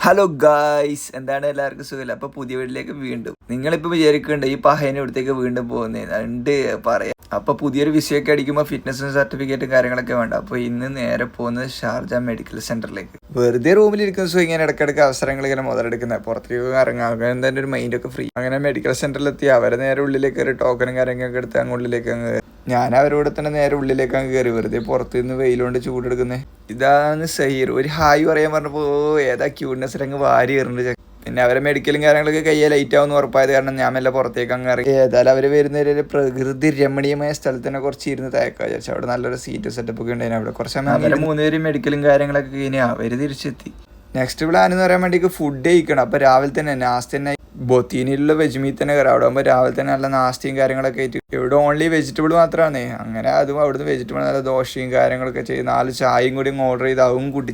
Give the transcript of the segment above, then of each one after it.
Hello guys, എന്താണ് എല്ലാവർക്കും സുഖമല്ല? അപ്പോൾ പുതിയ വീട്ടിലേക്ക് വീണ്ടും നിങ്ങളിപ്പോൾ വിചാരിക്കുന്നുണ്ട് ഈ പഹേനെ ഇവിടത്തേക്ക് വീണ്ടും പോകുന്നത് ഉണ്ട് പറയാം. അപ്പോൾ പുതിയൊരു വിഷയമൊക്കെ അടിക്കുമ്പോൾ ഫിറ്റ്നസ് സർട്ടിഫിക്കറ്റും കാര്യങ്ങളൊക്കെ വേണ്ട. അപ്പോൾ ഇന്ന് നേരെ പോകുന്നത് ഷാർജ മെഡിക്കൽ സെന്ററിലേക്ക്. വെറുതെ റൂമിലിരിക്കുന്ന സോ ഇങ്ങനെ ഇടയ്ക്കിടയ്ക്ക് അവസരങ്ങൾ ഇങ്ങനെ മുതലെടുക്കുന്നത്, പുറത്തേക്ക് ഇറങ്ങാം, അങ്ങനെ തന്നെ ഒരു മൈൻഡൊക്കെ ഫ്രീ. അങ്ങനെ മെഡിക്കൽ സെന്ററിലെത്തി അവരെ നേരെ ഉള്ളിലേക്ക് ഒരു ടോക്കനും കാര്യങ്ങളൊക്കെ എടുത്ത് അങ്ങ് ഉള്ളിലേക്ക് അങ്ങ് ഞാൻ അവരോട് തന്നെ നേരെ ഉള്ളിലേക്ക് അങ്ങ് കയറി. വെറുതെ പുറത്ത് നിന്ന് വെയിലുകൊണ്ട് ചൂടെടുക്കുന്നത്. ഇതാണ് സഹീർ. ഒരു ഹായ് പറയാൻ പറഞ്ഞപ്പോൾ ഏതാ ക്യൂട്ട്നെസ് അങ്ങ് വാരി കയറുന്നുണ്ട്. പിന്നെ അവരെ മെഡിക്കലും കാര്യങ്ങളൊക്കെ കയ്യെ ലൈറ്റ് ആവുമെന്ന് ഉറപ്പായത് കാരണം ഞാൻ മെല്ലെ പുറത്തേക്ക് അങ്ങ് ഇറങ്ങി. ഏതായാലും അവർ വരുന്ന ഒരു പ്രകൃതി രമണീയമായ സ്ഥലത്ത് തന്നെ കുറച്ച് ഇരുന്ന് തേക്കാൻ വിചാരിച്ചു. അവിടെ നല്ലൊരു സീറ്റ് സെറ്റപ്പ് ഒക്കെ ഉണ്ടായിരുന്നു. അവിടെ കുറച്ച് സമയം അവരെ 3 പേരും മെഡിക്കലും കാര്യങ്ങളൊക്കെ കഴിഞ്ഞാൽ അവർ തിരിച്ചെത്തി. നെക്സ്റ്റ് പ്ലാൻ എന്ന് പറയാൻ വേണ്ടി ഫുഡ് കഴിക്കണം. അപ്പോൾ രാവിലെ തന്നെ നാസ്ത തന്നെ ബൊത്തീനിലുള്ള വെജ് മീറ്റ് തന്നെ കയറാം. അവിടെ ആകുമ്പോൾ രാവിലെ തന്നെ നല്ല നാസ്തയും കാര്യങ്ങളൊക്കെ ആയിട്ട് ഇവിടെ ഓൺലി വെജിറ്റബിൾ മാത്രമാണ്. അങ്ങനെ അതും അവിടുന്ന് വെജിറ്റബിൾ നല്ല ദോശയും കാര്യങ്ങളൊക്കെ ചെയ്ത് 4 ചായയും കൂടി ഓർഡർ ചെയ്ത് അതും കൂട്ടി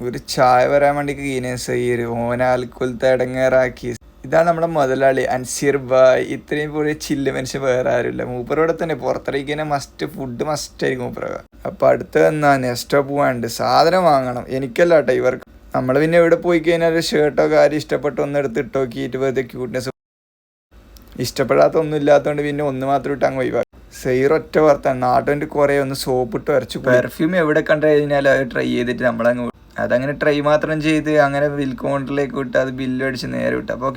ഒരു ചായ വരാൻ വേണ്ടി കീനേസയ്യര് ഓനാൽക്കൊലത്തെ ഇടങ്ങേറാക്കി. ഇതാണ് നമ്മുടെ മുതലാളി അൻസീർ ബായ്. ഇത്രയും പോലെ ചില്ല് മനുഷ്യൻ വേറെ ആരുമില്ല. മൂപ്പറോടെ തന്നെ പുറത്തിറങ്ങിക്കഴിഞ്ഞാൽ ഫുഡ് മസ്റ്റ് ആയിരിക്കും മൂപ്പറ. അപ്പോൾ അടുത്ത് വന്നാൽ നെക്സ്റ്റ് പോകാണ്ട് സാധനം വാങ്ങണം. എനിക്കല്ല കേട്ടോ, ഇവർക്ക്. നമ്മൾ പിന്നെ എവിടെ പോയി കഴിഞ്ഞാൽ ഒരു ഷർട്ടോ കാര്യം ഇഷ്ടപ്പെട്ട് ഒന്ന് എടുത്തിട്ട് നോക്കിയിട്ട് വെറുതെ ക്യൂട്ട്നെസ് ഇഷ്ടപ്പെടാത്ത ഒന്നും ഇല്ലാത്തതുകൊണ്ട് പിന്നെ ഒന്ന് മാത്രം ഇട്ട് അങ്ങ് ഒഴിവാക്കും. സെയ്ർ ഒറ്റ വർത്താണ്. നാട്ടിൻ്റെ കുറേ ഒന്ന് സോപ്പിട്ട് വരച്ചു. പെർഫ്യൂം എവിടെ കണ്ടു കഴിഞ്ഞാൽ അത് ട്രൈ ചെയ്തിട്ട് നമ്മളങ്ങ് അതങ്ങനെ ട്രൈ മാത്രം ചെയ്ത് അങ്ങനെ ബിൽ കൗണ്ടറിലേക്ക് വിട്ട് അത് ബില്ല് അടിച്ച് നേരെ വിട്ടു. അപ്പോൾ